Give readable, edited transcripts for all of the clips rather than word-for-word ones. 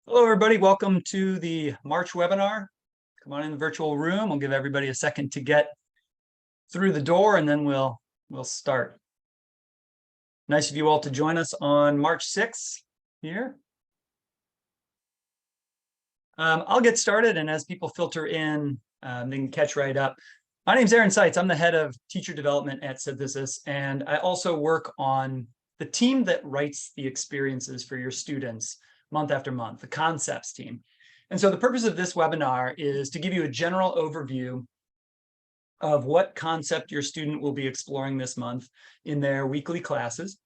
Hello, everybody. Welcome to the March webinar. Come on in the virtual room. We'll give everybody a second to get through the door, and then we'll start. Nice of you all to join us on March 6th here. I'll get started, and as people filter in, they can catch right up. My name's Aaron Seitz. I'm the head of teacher development at Synthesis, and I also work on the team that writes the experiences for your students month after month, the concepts team. And so the purpose of this webinar is to give you a general overview of what concept your student will be exploring this month in their weekly classes.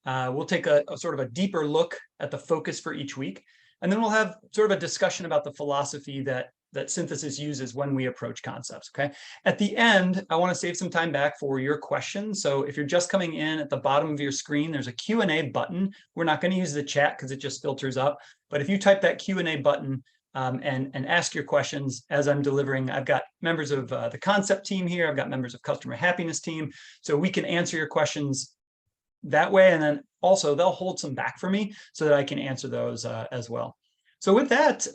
We'll take a sort of a deeper look at the focus for each week, and then we'll have sort of a discussion about the philosophy that Synthesis uses when we approach concepts, okay? At the end, I want to save some time back for your questions. So if you're just coming in, at the bottom of your screen, there's a Q&A button. We're not going to use the chat because it just filters up. But if you type that Q&A button and ask your questions as I'm delivering, I've got members of the concept team here. I've got members of customer happiness team. So we can answer your questions that way. And then also they'll hold some back for me so that I can answer those as well. So with that,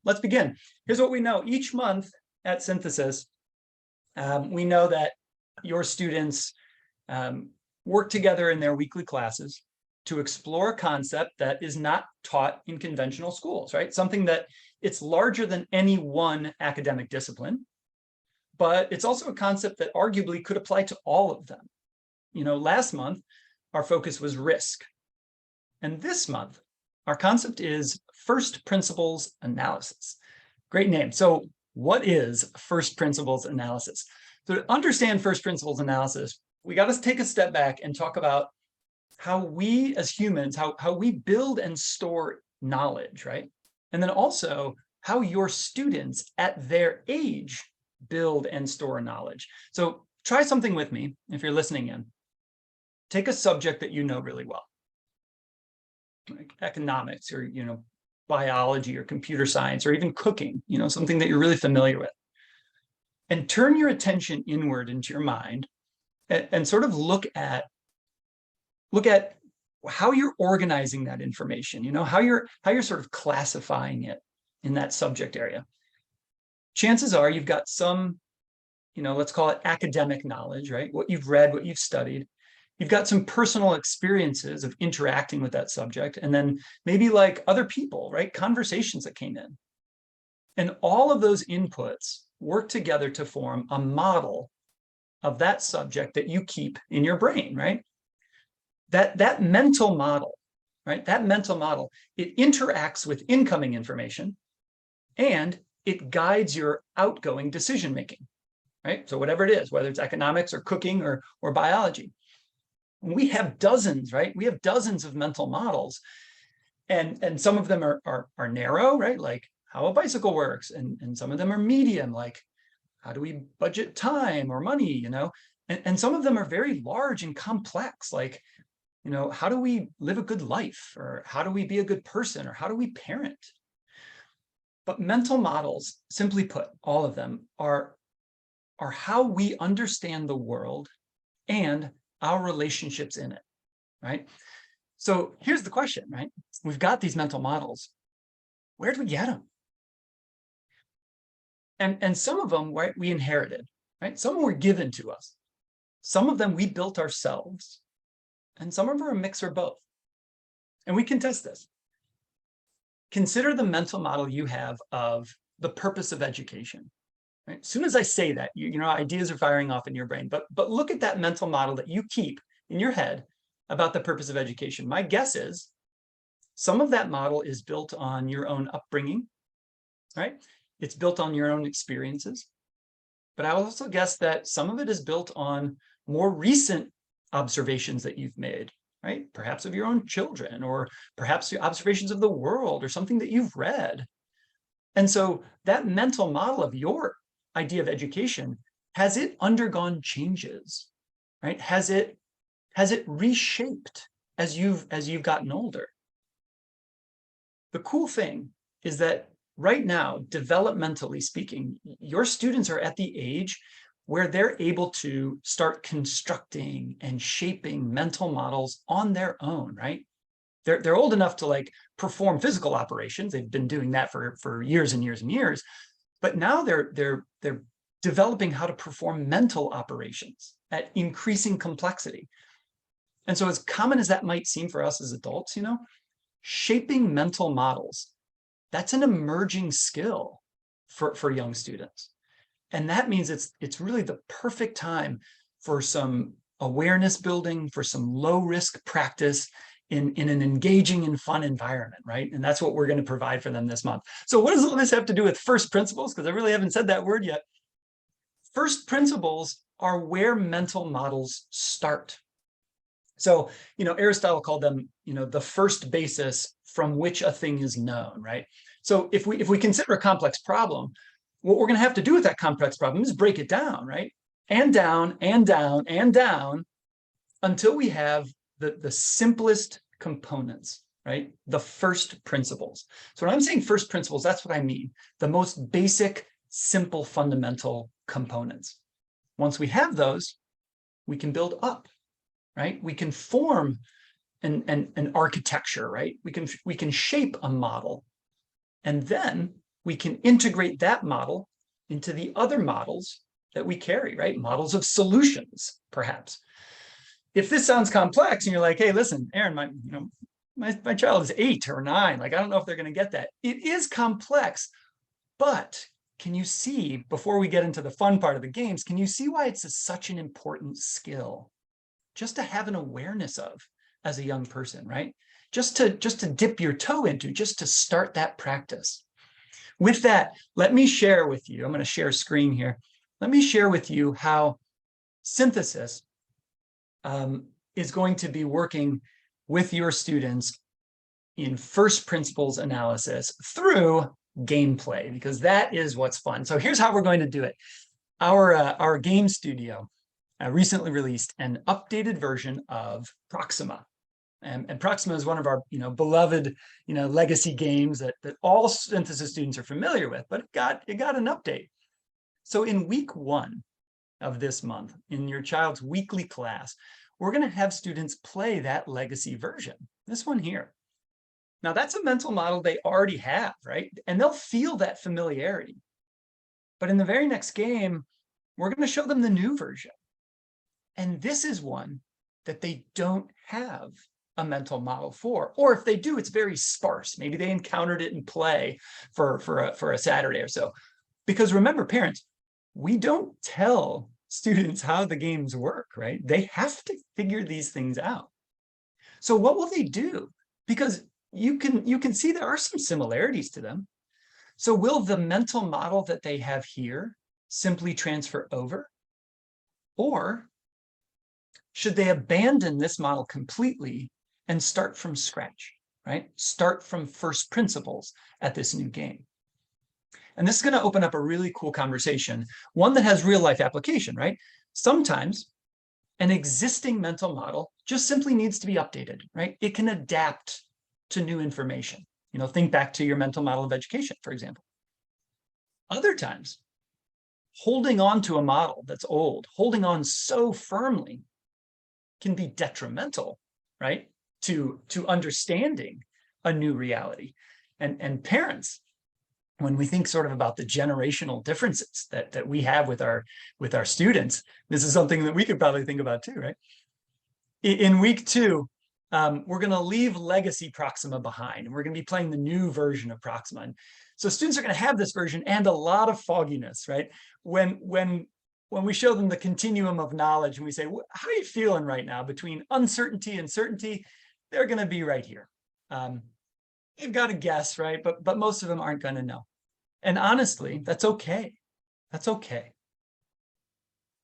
let's begin. Here's what we know. Each month at Synthesis, we know that your students work together in their weekly classes to explore a concept that is not taught in conventional schools, right? Something that it's larger than any one academic discipline, but it's also a concept that arguably could apply to all of them. You know, last month, our focus was risk. And this month, our concept is first principles analysis. Great name. So what is first principles analysis? So to understand first principles analysis, we got to take a step back and talk about how we as humans, how we build and store knowledge, right? And then also how your students at their age build and store knowledge. So try something with me if you're listening in. Take a subject that you know really well, like economics or, biology or computer science or even cooking, something that you're really familiar with. And turn your attention inward into your mind and sort of look at how you're organizing that information, how you're sort of classifying it in that subject area. Chances are you've got some, let's call it academic knowledge, right? What you've read, what you've studied. You've got some personal experiences of interacting with that subject, and then maybe like other people, right? Conversations that came in. And all of those inputs work together to form a model of that subject that you keep in your brain, right? That mental model, right? That mental model, it interacts with incoming information and it guides your outgoing decision-making, right? So whatever it is, whether it's economics or cooking or biology. We have dozens, right? We have dozens of mental models, and some of them are narrow, right? Like how a bicycle works, and some of them are medium, like how do we budget time or money, and some of them are very large and complex, like, how do we live a good life, or how do we be a good person, or how do we parent? But mental models, simply put, all of them are how we understand the world and our relationships in it, right? So here's the question, right? We've got these mental models. Where did we get them? And some of them, right, we inherited, right? Some were given to us. Some of them we built ourselves, and some of them are a mix or both. And we can test this. Consider the mental model you have of the purpose of education. Right? As soon as I say that, ideas are firing off in your brain. But look at that mental model that you keep in your head about the purpose of education. My guess is some of that model is built on your own upbringing, right? It's built on your own experiences. But I will also guess that some of it is built on more recent observations that you've made, right? Perhaps of your own children, or perhaps your observations of the world, or something that you've read. And so that mental model of your idea of education, has it undergone changes, right? Has it reshaped as you've gotten older? The cool thing is that right now, developmentally speaking, your students are at the age where they're able to start constructing and shaping mental models on their own, right? They're old enough to like perform physical operations. They've been doing that for years and years and years. But now they're developing how to perform mental operations at increasing complexity. And so as common as that might seem for us as adults, shaping mental models, that's an emerging skill for young students. And that means it's really the perfect time for some awareness building, for some low risk practice in an engaging and fun environment, right? And that's what we're going to provide for them this month. So what does all this have to do with first principles? Because I really haven't said that word yet. First principles are where mental models start. So, Aristotle called them, the first basis from which a thing is known, right? So if we consider a complex problem, what we're going to have to do with that complex problem is break it down, right? And down and down and down until we have the simplest components, right? The first principles. So when I'm saying first principles, that's what I mean. The most basic, simple, fundamental components. Once we have those, we can build up, right? We can form an architecture, right? We can shape a model, and then we can integrate that model into the other models that we carry, right? Models of solutions, perhaps. If this sounds complex and you're like, hey, listen, Aaron, my child is 8 or 9. Like, I don't know if they're going to get that. It is complex, but can you see, before we get into the fun part of the games, can you see why it's such an important skill just to have an awareness of as a young person, right? Just to dip your toe into, just to start that practice. With that, let me share with you, I'm going to share screen here. Let me share with you how Synthesis is going to be working with your students in first principles analysis through gameplay, because that is what's fun. So here's how we're going to do it. Our game studio recently released an updated version of Proxima. And Proxima is one of our beloved legacy games that all Synthesis students are familiar with, but it got an update. So in week 1 of this month, in your child's weekly class, we're going to have students play that legacy version, this one here. Now that's a mental model they already have, right? And they'll feel that familiarity. But in the very next game, we're going to show them the new version. And this is one that they don't have a mental model for, or if they do, it's very sparse. Maybe they encountered it in play for a Saturday or so. Because remember, parents, we don't tell students how the games work, right? They have to figure these things out. So what will they do? Because you can see there are some similarities to them. So will the mental model that they have here simply transfer over? Or should they abandon this model completely and start from scratch, right? Start from first principles at this new game. And this is going to open up a really cool conversation, one that has real life application, right? Sometimes an existing mental model just simply needs to be updated, right? It can adapt to new information. Think back to your mental model of education, for example. Other times, holding on to a model that's old, holding on so firmly can be detrimental, right? To understanding a new reality. And parents, when we think sort of about the generational differences that we have with our students, this is something that we could probably think about too, right? In week 2, we're going to leave legacy Proxima behind, and we're going to be playing the new version of Proxima. And so students are going to have this version and a lot of fogginess, right? When we show them the continuum of knowledge and we say, how are you feeling right now between uncertainty and certainty? They're going to be right here. They've got to guess, right? But most of them aren't going to know. And honestly, that's okay. That's okay.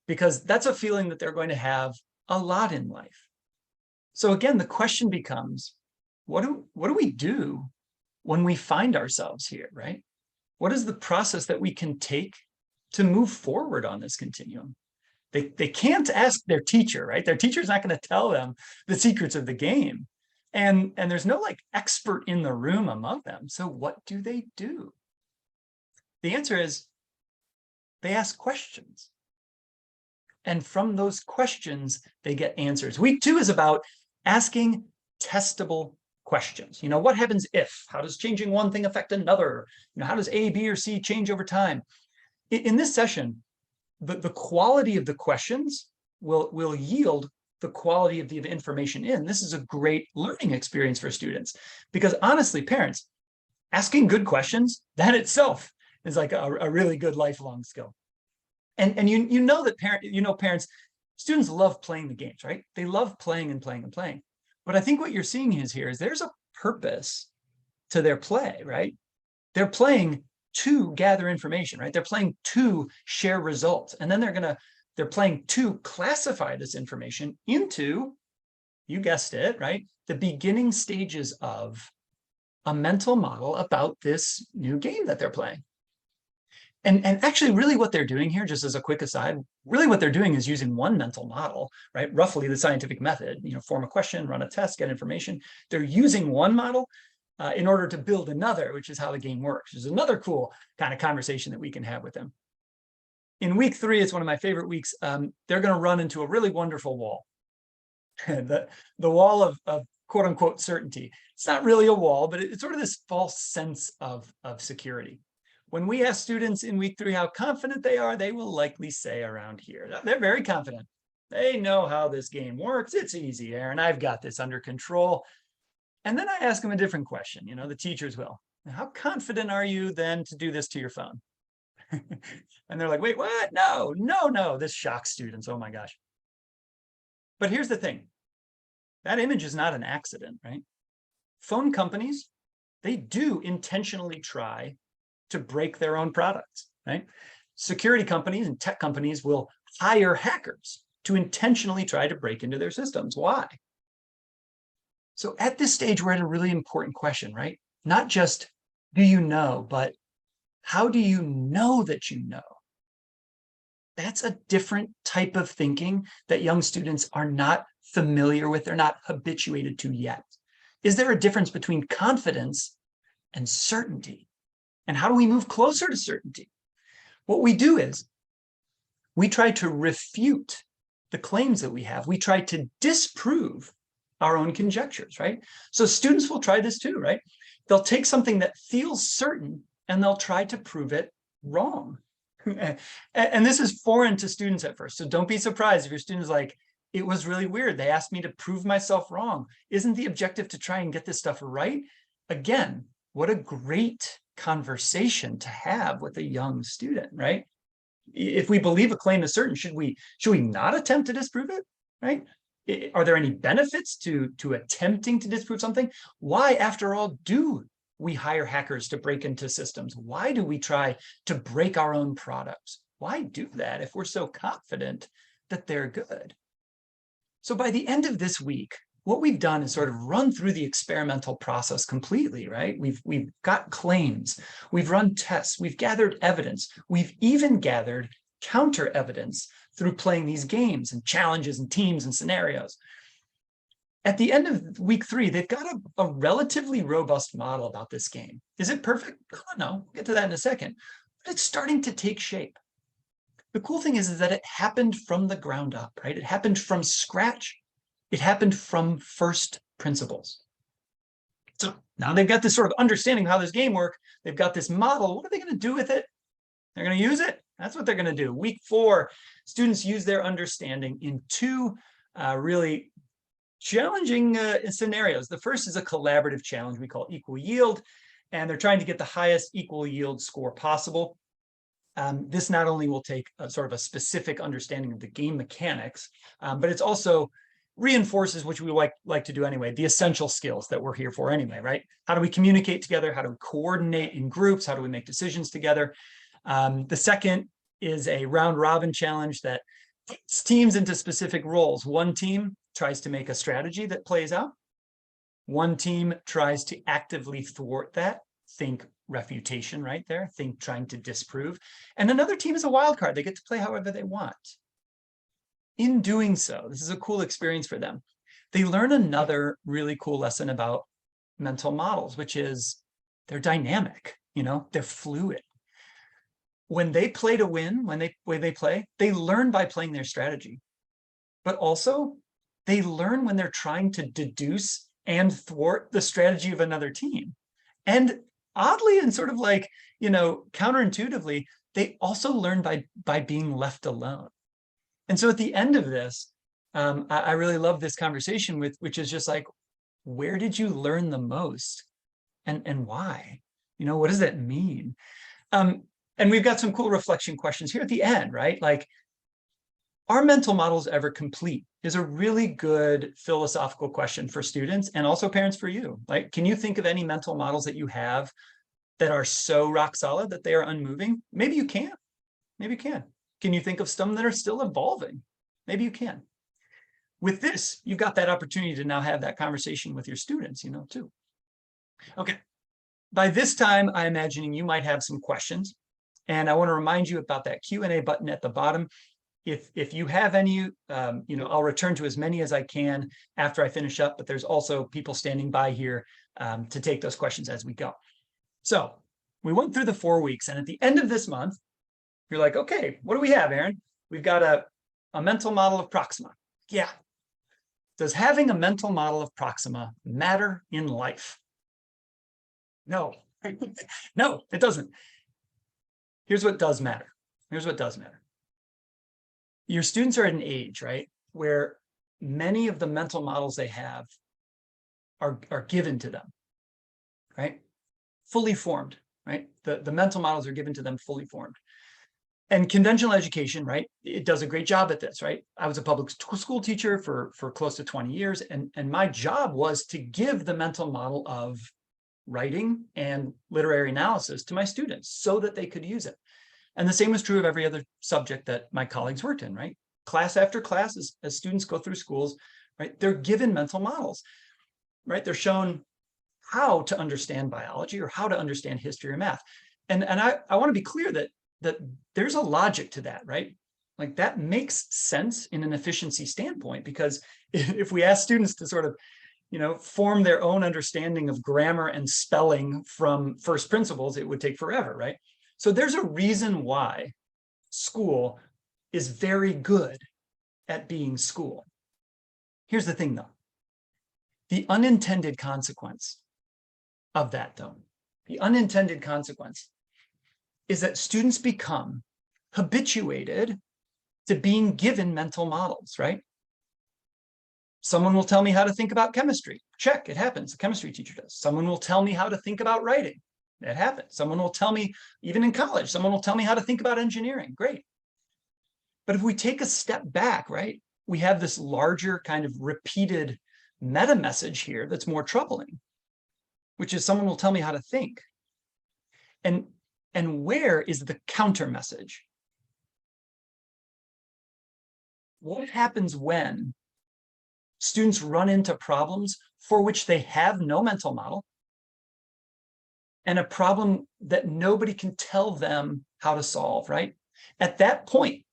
Because that's a feeling that they're going to have a lot in life. So again, the question becomes, what do we do when we find ourselves here, right? What is the process that we can take to move forward on this continuum? They can't ask their teacher, right? Their teacher's not going to tell them the secrets of the game. And there's no like expert in the room among them. So what do? The answer is they ask questions. And from those questions, they get answers. Week 2 is about asking testable questions. What happens if? How does changing one thing affect another? How does A, B, or C change over time? In this session, the quality of the questions will yield the quality of the information in. This is a great learning experience for students, because honestly, parents, asking good questions, that itself is like a really good lifelong skill. And you know that parents, students love playing the games, right? They love playing and playing and playing. But I think what you're seeing here is there's a purpose to their play, right? They're playing to gather information, right? They're playing to share results. And then they're playing to classify this information into, you guessed it, right? The beginning stages of a mental model about this new game that they're playing. And actually, really what they're doing here, just as a quick aside, really what they're doing is using one mental model, right? Roughly the scientific method, form a question, run a test, get information. They're using one model in order to build another, which is how the game works. There's another cool kind of conversation that we can have with them. In week 3, it's one of my favorite weeks. They're going to run into a really wonderful wall. the wall of quote unquote certainty. It's not really a wall, but it's sort of this false sense of security. When we ask students in week 3 how confident they are, they will likely say around here. They're very confident. They know how this game works. It's easy, Aaron. I've got this under control. And then I ask them a different question. The teachers will. How confident are you then to do this to your phone? And they're like, wait, what? No. This shocks students. Oh my gosh. But here's the thing. That image is not an accident, right? Phone companies, they do intentionally try to break their own products, right? Security companies and tech companies will hire hackers to intentionally try to break into their systems. Why? So at this stage, we're at a really important question, right? Not just, do you know, but how do you know that you know? That's a different type of thinking that young students are not familiar with. They're not habituated to yet. Is there a difference between confidence and certainty? And how do we move closer to certainty? What we do is we try to refute the claims that we have. We try to disprove our own conjectures, right? So students will try this too, right? They'll take something that feels certain and they'll try to prove it wrong. And this is foreign to students at first. So don't be surprised if your student's like, it was really weird. They asked me to prove myself wrong. Isn't the objective to try and get this stuff right? Again, what a great conversation to have with a young student, right? If we believe a claim is certain, should we not attempt to disprove it, right? Are there any benefits to attempting to disprove something? Why, after all, do we hire hackers to break into systems? Why do we try to break our own products? Why do that if we're so confident that they're good? So by the end of this week, what we've done is sort of run through the experimental process completely, right? We've got claims, we've run tests, we've gathered evidence, we've even gathered counter evidence through playing these games and challenges and teams and scenarios. At the end of week 3, they've got a relatively robust model about this game. Is it perfect? No, we'll get to that in a second. But it's starting to take shape. The cool thing is that it happened from the ground up, right? It happened from scratch. It happened from first principles. So now they've got this sort of understanding of how this game works. They've got this model. What are they going to do with it? They're going to use it. That's what they're going to do. Week 4, students use their understanding in 2 really challenging scenarios. The first is a collaborative challenge we call equal yield, and they're trying to get the highest equal yield score possible. This not only will take sort of a specific understanding of the game mechanics, but it's also reinforces, which we like to do anyway, the essential skills that we're here for anyway, right? How do we communicate together? How do we coordinate in groups? How do we make decisions together? The second is a round robin challenge that puts teams into specific roles. One team tries to make a strategy that plays out. One team tries to actively thwart that. Think refutation right there. Think trying to disprove. And another team is a wild card. They get to play however they want. In doing so, this is a cool experience for them. They learn another really cool lesson about mental models, which is they're dynamic, they're fluid. When they play to win, when they play, they learn by playing their strategy. But also, they learn when they're trying to deduce and thwart the strategy of another team. And oddly, and sort of like, counterintuitively, they also learn by being left alone. And so at the end of this, I really love this conversation which is just like, where did you learn the most, and why? What does that mean? And we've got some cool reflection questions here at the end, right? Like, are mental models ever complete is a really good philosophical question for students and also parents for you. Like, can you think of any mental models that you have that are so rock solid that they are unmoving? Maybe you can. Maybe you can. Can you think of some that are still evolving? Maybe you can. With this, you've got that opportunity to now have that conversation with your students, too. Okay. By this time, I'm imagining you might have some questions. And I want to remind you about that Q&A button at the bottom. If you have any, I'll return to as many as I can after I finish up, but there's also people standing by here to take those questions as we go. So we went through the 4 weeks, and at the end of this month, you're like, okay, what do we have, Aaron? We've got a mental model of Proxima. Yeah. Does having a mental model of Proxima matter in life? No. No, it doesn't. Here's what does matter. Here's what does matter. Your students are at an age, right, where many of the mental models they have are given to them, right? Fully formed, right? The mental models are given to them fully formed. And conventional education, right, it does a great job at this, right? I was a public school teacher for close to 20 years, and my job was to give the mental model of writing and literary analysis to my students so that they could use it. And the same was true of every other subject that my colleagues worked in, right? Class after class, as students go through schools, right, they're given mental models, right? They're shown how to understand biology or how to understand history or math. And I want to be clear that there's a logic to that, right? Like, that makes sense in an efficiency standpoint, because if we ask students to sort of, form their own understanding of grammar and spelling from first principles, it would take forever, right? So there's a reason why school is very good at being school. Here's the thing, though. The unintended consequence of that, though, the unintended consequence is that students become habituated to being given mental models, right? Someone will tell me how to think about chemistry. Check, it happens. The chemistry teacher does. Someone will tell me how to think about writing. That happens. Someone will tell me, even in college, someone will tell me how to think about engineering. Great. But if we take a step back, right, we have this larger kind of repeated meta message here that's more troubling, which is someone will tell me how to think. And where is the counter message? What happens when students run into problems for which they have no mental model, and a problem that nobody can tell them how to solve, right? At that point,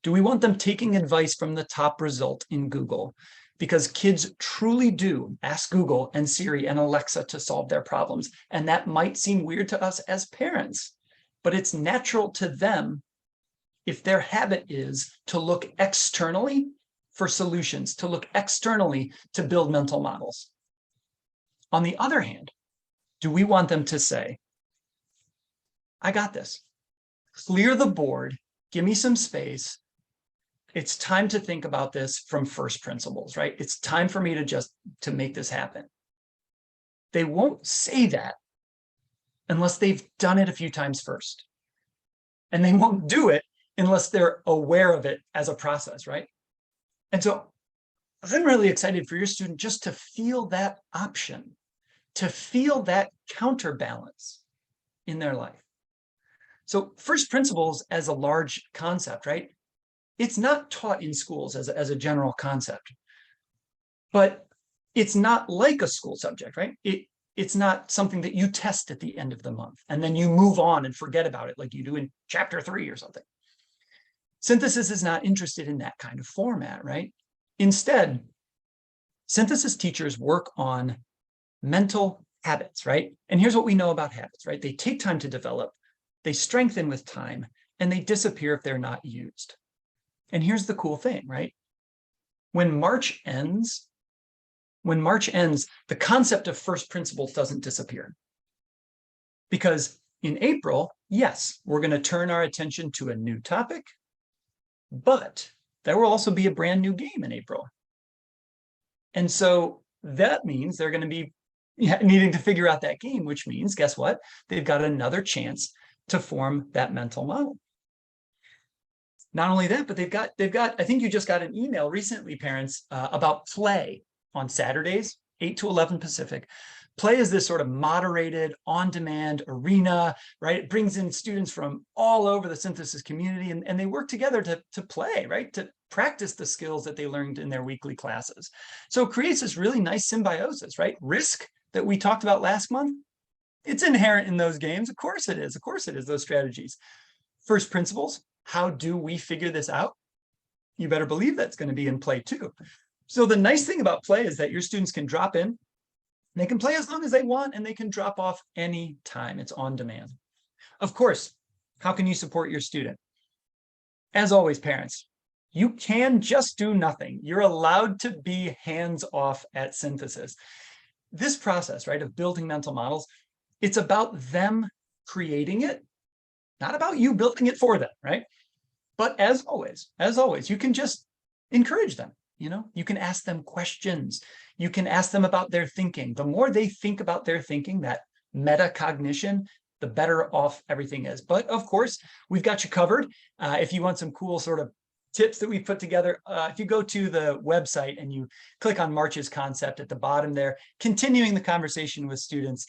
do we want them taking advice from the top result in Google? Because kids truly do ask Google and Siri and Alexa to solve their problems. And that might seem weird to us as parents, but it's natural to them if their habit is to look externally for solutions, to look externally to build mental models. On the other hand, do we want them to say, I got this, clear the board, give me some space. It's time to think about this from first principles, right? It's time for me to make this happen. They won't say that unless they've done it a few times first. And they won't do it unless they're aware of it as a process, right? And so I'm really excited for your student just to feel that option, to feel that counterbalance in their life. So first principles as a large concept, right? It's not taught in schools as a general concept, but it's not like a school subject, right? It's not something that you test at the end of the month and then you move on and forget about it like you do in chapter 3 or something. Synthesis is not interested in that kind of format, right? Instead, synthesis teachers work on mental habits, right? And here's what we know about habits, right? They take time to develop, they strengthen with time, and they disappear if they're not used. And here's the cool thing, right? When March ends, when March ends, the concept of first principles doesn't disappear. Because in April, yes, we're going to turn our attention to a new topic, but there will also be a brand new game in April. And so that means they're going to be needing to figure out that game, which means, guess what? They've got another chance to form that mental model. Not only that, but they've got, I think you just got an email recently, parents, about play on Saturdays, 8 to 11 Pacific. Play is this sort of moderated, on-demand arena, right? It brings in students from all over the synthesis community, and they work together to play, right? To practice the skills that they learned in their weekly classes. So it creates this really nice symbiosis, right? Risk that we talked about last month, it's inherent in those games. Of course it is. Of course it is, those strategies. First principles, how do we figure this out? You better believe that's going to be in play too. So the nice thing about play is that your students can drop in, they can play as long as they want, and they can drop off any time. It's on demand. Of course, how can you support your student? As always, parents, you can just do nothing. You're allowed to be hands-off at Synthesis. This process, right, of building mental models, it's about them creating it, not about you building it for them, right? But as always, you can just encourage them. You can ask them questions. You can ask them about their thinking. The more they think about their thinking, that metacognition, the better off everything is. But of course, we've got you covered. If you want some cool sort of tips that we put together, if you go to the website and you click on March's concept at the bottom there, continuing the conversation with students,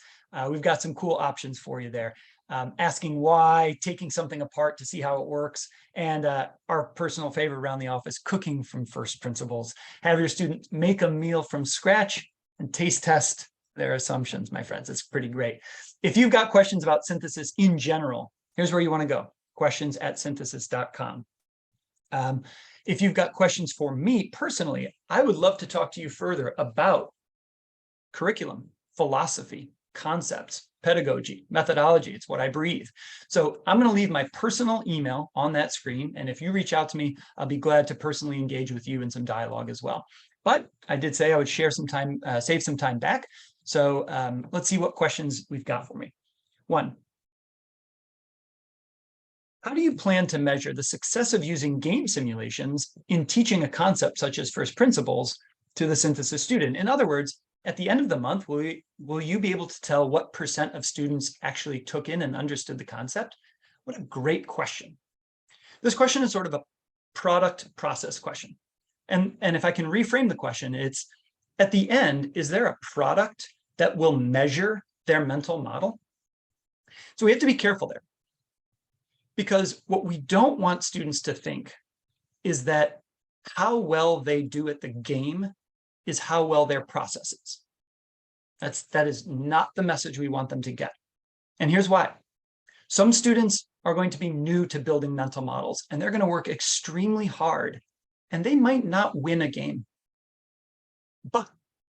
we've got some cool options for you there. Asking why, taking something apart to see how it works, and our personal favorite around the office, cooking from first principles. Have your students make a meal from scratch and taste test their assumptions, my friends. It's pretty great. If you've got questions about synthesis in general, here's where you want to go, questions@synthesis.com. If you've got questions for me personally, I would love to talk to you further about curriculum, philosophy, concepts, pedagogy, methodology. It's what I breathe. So I'm going to leave my personal email on that screen. And if you reach out to me, I'll be glad to personally engage with you in some dialogue as well. But I did say I would share some time, save some time back. So let's see what questions we've got for me. 1, how do you plan to measure the success of using game simulations in teaching a concept such as first principles to the synthesis student? In other words, at the end of the month, will you be able to tell what % of students actually took in and understood the concept? What a great question. This question is sort of a product process question. And if I can reframe the question, it's at the end, is there a product that will measure their mental model? So we have to be careful there. Because what we don't want students to think is that how well they do at the game is how well their process is. That is not the message we want them to get. And here's why. Some students are going to be new to building mental models, and they're going to work extremely hard, and they might not win a game. But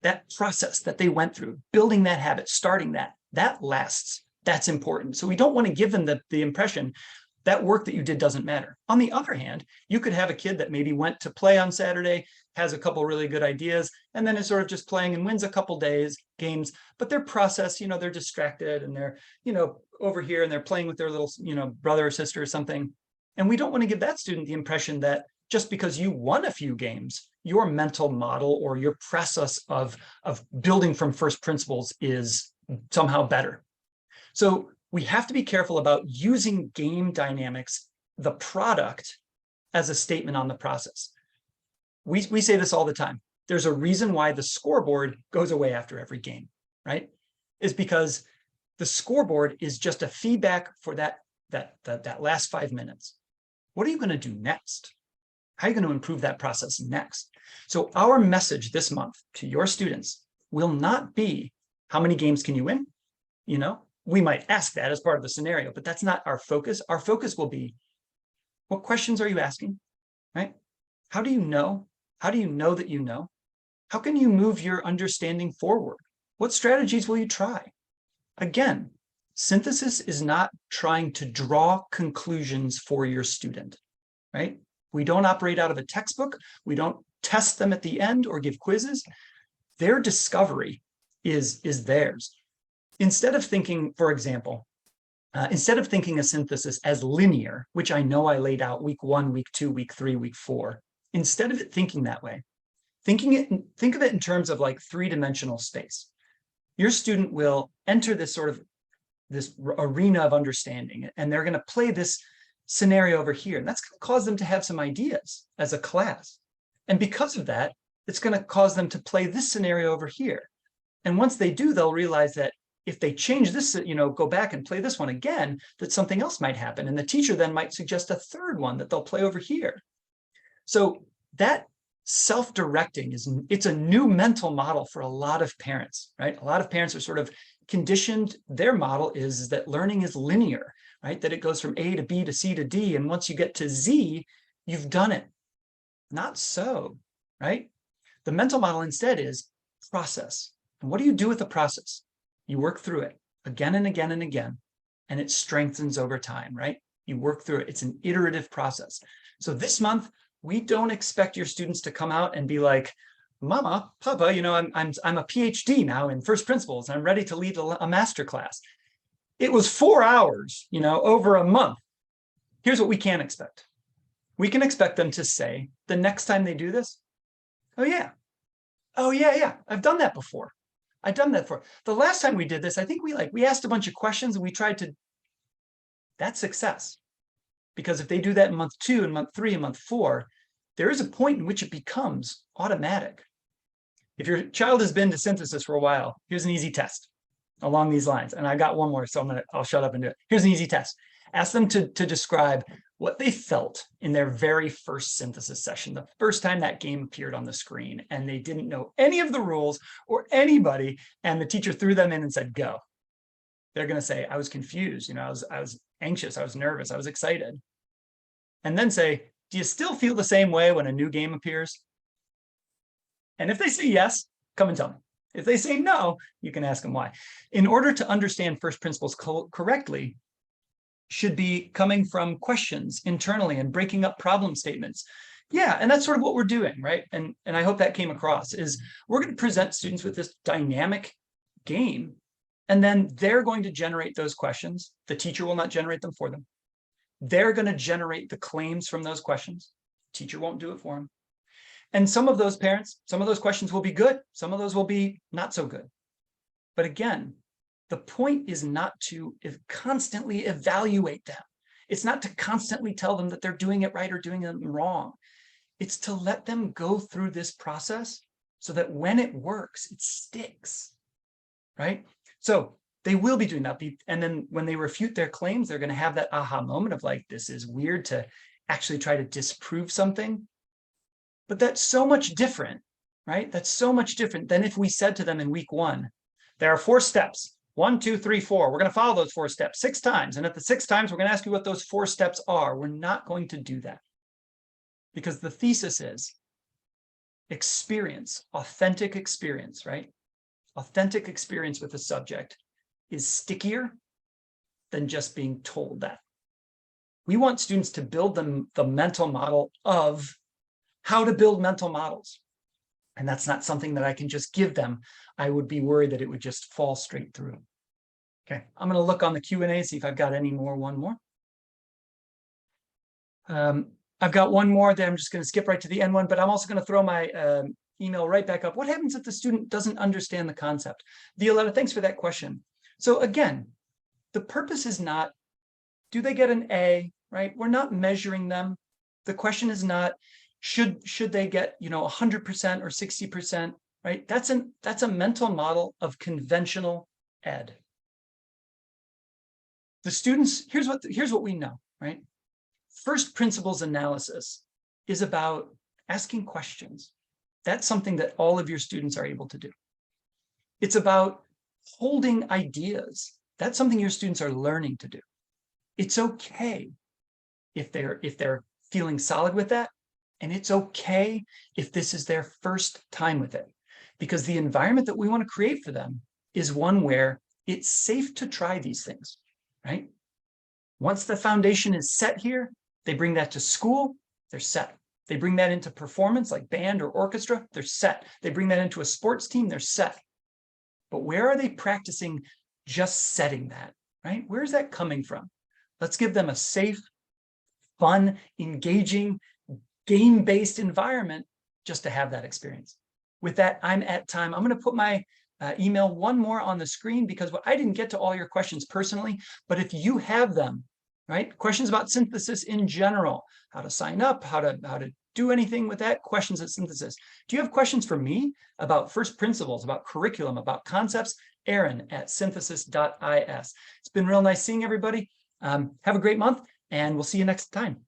that process that they went through, building that habit, starting that lasts. That's important. So we don't want to give them the impression that work that you did doesn't matter. On the other hand, you could have a kid that maybe went to play on Saturday, has a couple really good ideas, and then is sort of just playing and wins a couple games, but their process, they're distracted and they're, over here and they're playing with their little, brother or sister or something. And we don't want to give that student the impression that just because you won a few games, your mental model or your process of building from first principles is somehow better. So we have to be careful about using game dynamics, the product, as a statement on the process. We say this all the time. There's a reason why the scoreboard goes away after every game, right? Is because the scoreboard is just a feedback for that last 5 minutes. What are you going to do next? How are you going to improve that process next? So our message this month to your students will not be, how many games can you win? We might ask that as part of the scenario, but that's not our focus. Our focus will be, what questions are you asking, right? How do you know? How do you know that you know? How can you move your understanding forward? What strategies will you try? Again, synthesis is not trying to draw conclusions for your student, right? We don't operate out of a textbook. We don't test them at the end or give quizzes. Their discovery is theirs. Instead of thinking, for example, instead of thinking a synthesis as linear, which I know I laid out week 1, week 2, week 3, week 4, instead of it thinking that way, think of it in terms of like 3-dimensional space. Your student will enter this arena of understanding, and they're going to play this scenario over here. And that's going to cause them to have some ideas as a class. And because of that, it's going to cause them to play this scenario over here. And once they do, they'll realize that if they change this, go back and play this one again, that something else might happen. And the teacher then might suggest a third one that they'll play over here. So that self-directing it's a new mental model for a lot of parents, right? A lot of parents are sort of conditioned. Their model is that learning is linear, right? That it goes from A to B to C to D. And once you get to Z, you've done it. Not so, right? The mental model instead is process. And what do you do with the process? You work through it again and again and again, and it strengthens over time, right? You work through it. It's an iterative process. So this month, we don't expect your students to come out and be like, Mama, Papa, I'm a PhD now in first principles. And I'm ready to lead a master class. It was 4 hours, over a month. Here's what we can expect. We can expect them to say the next time they do this, oh yeah, I've done that before. I've done that before. The last time we did this, I think we asked a bunch of questions and we tried to, that's success. Because if they do that in month 2 and month 3 and month 4, there is a point in which it becomes automatic. If your child has been to synthesis for a while, here's an easy test along these lines. And I got one more, so I'll shut up and do it. Here's an easy test. Ask them to describe what they felt in their very first synthesis session, the first time that game appeared on the screen, and they didn't know any of the rules or anybody, and the teacher threw them in and said, go. They're going to say, I was confused, I was anxious, I was nervous, I was excited. And then say, do you still feel the same way when a new game appears? And if they say yes, come and tell me. If they say no, you can ask them why. In order to understand first principles correctly, should be coming from questions internally and breaking up problem statements. Yeah, and that's sort of what we're doing, right? And I hope that came across, is we're going to present students with this dynamic game, and then they're going to generate those questions. The teacher will not generate them for them. They're going to generate the claims from those questions. Teacher won't do it for them. And some of those parents, some of those questions will be good. Some of those will be not so good. But again, the point is not to constantly evaluate them. It's not to constantly tell them that they're doing it right or doing it wrong. It's to let them go through this process so that when it works, it sticks, right? So they will be doing that. And then when they refute their claims, they're going to have that aha moment of like, this is weird to actually try to disprove something. But that's so much different, right? That's so much different than if we said to them in week 1, there are 4 steps. 1, 2, 3, 4. We're going to follow those 4 steps 6 times. And at the 6 times, we're going to ask you what those 4 steps are. We're not going to do that. Because the thesis is experience, authentic experience, right? Authentic experience with the subject is stickier than just being told that. We want students to build them the mental model of how to build mental models. And that's not something that I can just give them. I would be worried that it would just fall straight through. Okay, I'm going to look on the Q&A, see if I've got any more. One more. I've got one more that I'm just going to skip right to the end one, but I'm also going to throw my email right back up. What happens if the student doesn't understand the concept? Violetta, thanks for that question. So again, the purpose is not, do they get an A, right? We're not measuring them. The question is not, should they get 100% or 60%, right? That's a mental model of conventional ed. The students, here's what we know, right? First principles analysis is about asking questions. That's something that all of your students are able to do. It's about holding ideas. That's something your students are learning to do. It's okay if they're feeling solid with that. And it's okay if this is their first time with it, because the environment that we want to create for them is one where it's safe to try these things, right? Once the foundation is set here, they bring that to school, they're set. They bring that into performance like band or orchestra, they're set. They bring that into a sports team, they're set. But where are they practicing just setting that, right? Where's that coming from? Let's give them a safe, fun, engaging, game-based environment just to have that experience. With that, I'm at time. I'm going to put my email one more on the screen because I didn't get to all your questions personally, but if you have them, right? Questions about synthesis in general, how to sign up, how to do anything with that, questions at Synthesis. Do you have questions for me about first principles, about curriculum, about concepts? Aaron at synthesis.is. It's been real nice seeing everybody. Have a great month, and we'll see you next time.